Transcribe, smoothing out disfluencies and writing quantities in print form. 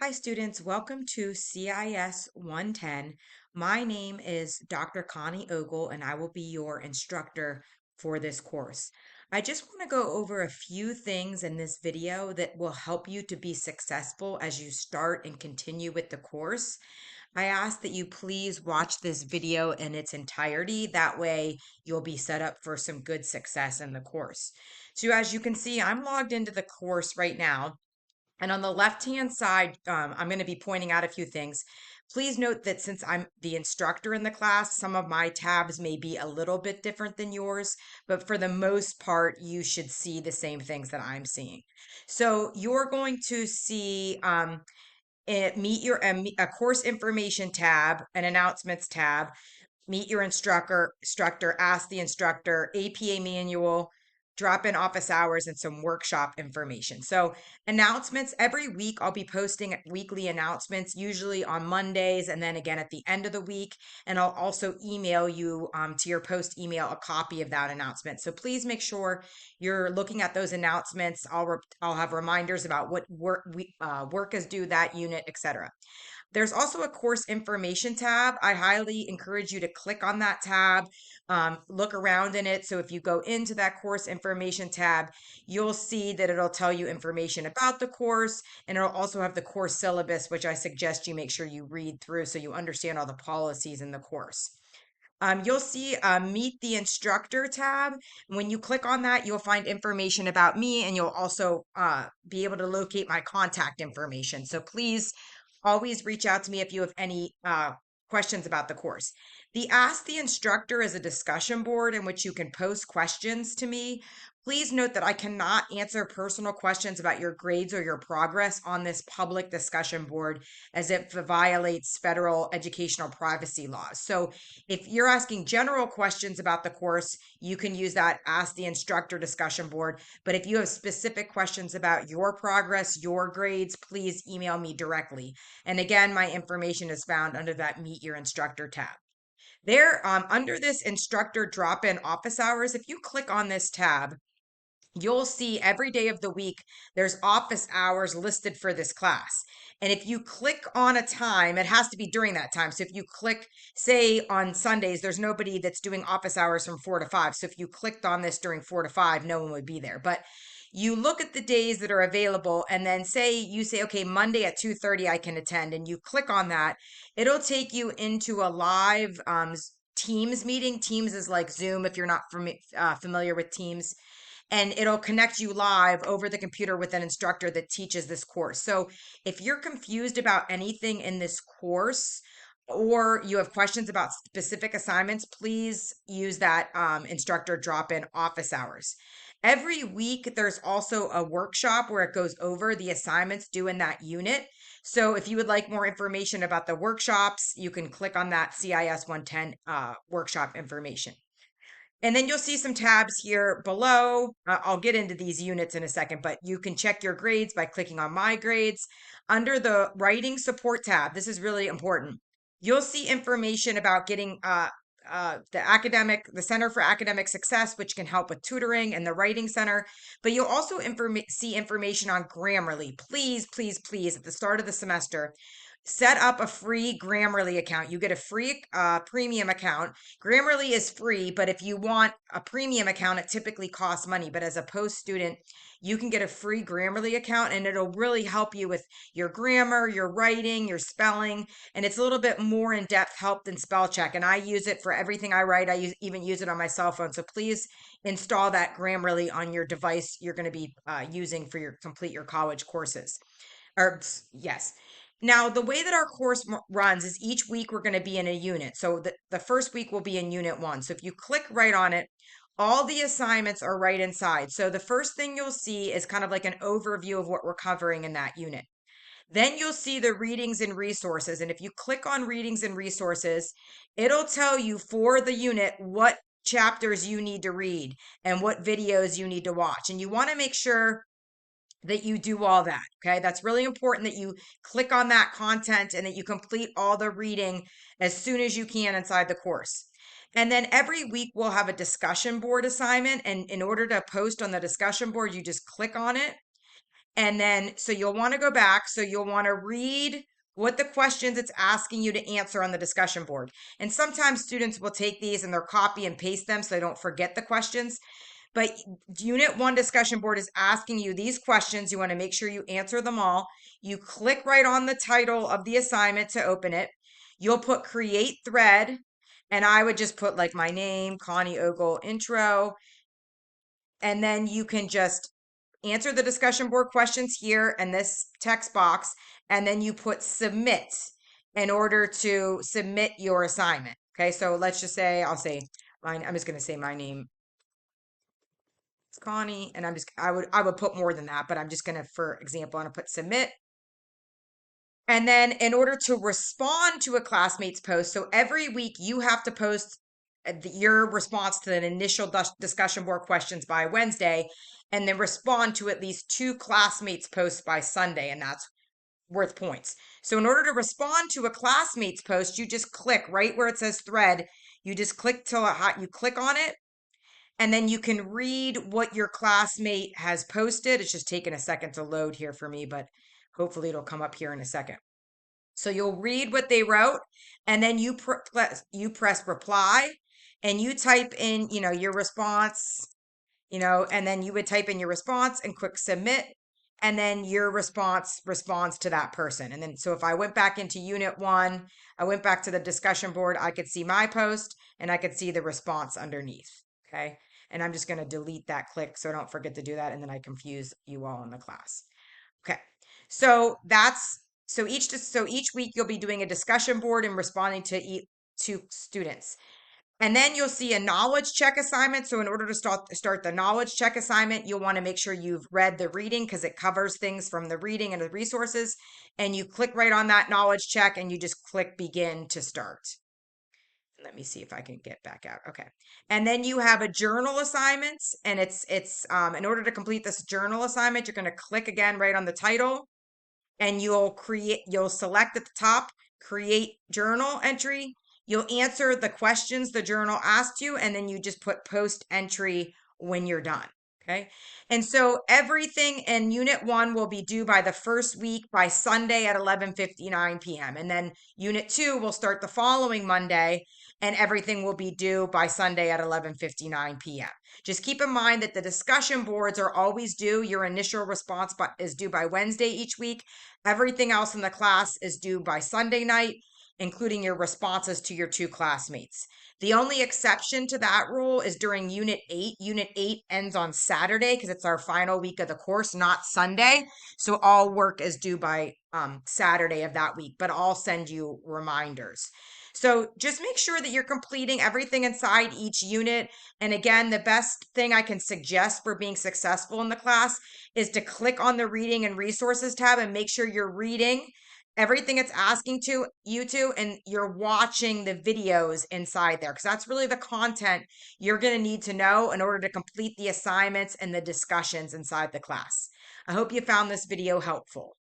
Hi students, welcome to CIS 110. My name is Dr. Connie Ogle and I will be your instructor for this course. I just want to go over a few things in this video that will help you to be successful as you start and continue with the course. I ask that you please watch this video in its entirety. That way you'll be set up for some good success in the course. So as you can see, I'm logged into the course right now. And on the left-hand side, I'm going to be pointing out a few things. Please note that since I'm the instructor in the class, some of my tabs may be a little bit different than yours, but for the most part, you should see the same things that I'm seeing. So you're going to see a course information tab, an announcements tab, meet your instructor, ask the instructor, APA manual, drop in office hours, and some workshop information. So, announcements every week, I'll be posting weekly announcements, usually on Mondays and then again at the end of the week. And I'll also email you to your post email a copy of that announcement. So, please make sure you're looking at those announcements. I'll have reminders about what work is due that unit, etc. There's also a course information tab. I highly encourage you to click on that tab, look around in it. So if you go into that course information tab, you'll see that it'll tell you information about the course, and it'll also have the course syllabus, which I suggest you make sure you read through so you understand all the policies in the course. You'll see Meet the Instructor tab. When you click on that, you'll find information about me and you'll also be able to locate my contact information. So please always reach out to me if you have any questions about the course. The Ask the Instructor is a discussion board in which you can post questions to me. Please note that I cannot answer personal questions about your grades or your progress on this public discussion board as it violates federal educational privacy laws. So if you're asking general questions about the course, you can use that Ask the Instructor discussion board. But if you have specific questions about your progress, your grades, please email me directly. And again, my information is found under that Meet Your Instructor tab. There, under this instructor drop-in office hours, if you click on this tab, you'll see every day of the week there's office hours listed for this class. And if you click on a time, it has to be during that time. So if you click, say on Sundays, there's nobody that's doing office hours from 4 to 5. So if you clicked on this during 4 to 5, no one would be there. But you look at the days that are available and then say, okay, Monday at 2:30 I can attend, and you click on that, it'll take you into a live Teams meeting. Teams is like Zoom if you're not familiar with Teams, and it'll connect you live over the computer with an instructor that teaches this course. So if you're confused about anything in this course or you have questions about specific assignments, please use that instructor drop-in office hours. Every week, there's also a workshop where it goes over the assignments due in that unit. So if you would like more information about the workshops, you can click on that CIS 110 workshop information. And then you'll see some tabs here below. I'll get into these units in a second, but you can check your grades by clicking on My Grades. Under the Writing Support tab, this is really important. You'll see information about getting the Center for Academic Success, which can help with tutoring, and the Writing Center. But you'll also see information on Grammarly. Please, please, please, at the start of the semester, set up a free Grammarly account. You get a free premium account. Grammarly is free, but if you want a premium account, it typically costs money. But as a post student, you can get a free Grammarly account, and it'll really help you with your grammar, your writing, your spelling, and it's a little bit more in-depth help than spell check. And I use it for everything I write. Even use it on my cell phone. So please install that Grammarly on your device you're going to be using for complete your college courses. Yes. Now, the way that our course runs is each week we're going to be in a unit. So the first week will be in unit 1. So if you click right on it, all the assignments are right inside. So the first thing you'll see is kind of like an overview of what we're covering in that unit. Then you'll see the readings and resources. And if you click on readings and resources, it'll tell you for the unit what chapters you need to read and what videos you need to watch. And you want to make sure that you do all that. Okay. That's really important that you click on that content and that you complete all the reading as soon as you can inside the course. And then every week we'll have a discussion board assignment. And in order to post on the discussion board, you just click on it. And then, so you'll want to go back. So you'll want to read what the questions it's asking you to answer on the discussion board. And sometimes students will take these and they'll copy and paste them so they don't forget the questions. But Unit 1 discussion board is asking you these questions. You want to make sure you answer them all. You click right on the title of the assignment to open it. You'll put create thread. And I would just put like my name, Connie Ogle intro. And then you can just answer the discussion board questions here in this text box. And then you put submit in order to submit your assignment. Okay, so let's just say, I'll say mine. I'm just going to say my name. It's Connie, and I would put more than that, but I'm just gonna, for example, I'm gonna put submit. And then in order to respond to a classmate's post, so every week you have to post your response to an initial discussion board questions by Wednesday, and then respond to at least 2 classmates' posts by Sunday, and that's worth points. So in order to respond to a classmate's post, you just click right where it says thread. You just click till you click on it, and then you can read what your classmate has posted. It's just taking a second to load here for me, but hopefully it'll come up here in a second. So you'll read what they wrote, and then you press reply, and you type in, your response, and then you would type in your response and click submit, and then your response responds to that person. And then, so if I went back into Unit 1, I went back to the discussion board, I could see my post and I could see the response underneath. Okay. And I'm just going to delete that click so I don't forget to do that. And then I confuse you all in the class. Okay. So each week you'll be doing a discussion board and responding to students. And then you'll see a knowledge check assignment. So in order to start the knowledge check assignment, you'll want to make sure you've read the reading because it covers things from the reading and the resources. And you click right on that knowledge check and you just click begin to start. Let me see if I can get back out. Okay. And then you have a journal assignments, and it's in order to complete this journal assignment, you're going to click again right on the title, and you'll select at the top, create journal entry. You'll answer the questions the journal asked you, and then you just put post entry when you're done. Okay. And so everything in Unit 1 will be due by the first week by Sunday at 11:59 p.m. And then Unit 2 will start the following Monday, and everything will be due by Sunday at 11:59 p.m. Just keep in mind that the discussion boards are always due. Your initial response is due by Wednesday each week. Everything else in the class is due by Sunday night, including your responses to your 2 classmates. The only exception to that rule is during Unit 8. Unit 8 ends on Saturday because it's our final week of the course, not Sunday. So all work is due by Saturday of that week, but I'll send you reminders. So just make sure that you're completing everything inside each unit. And again, the best thing I can suggest for being successful in the class is to click on the reading and resources tab and make sure you're reading everything it's asking you to, and you're watching the videos inside there, because that's really the content you're going to need to know in order to complete the assignments and the discussions inside the class. I hope you found this video helpful.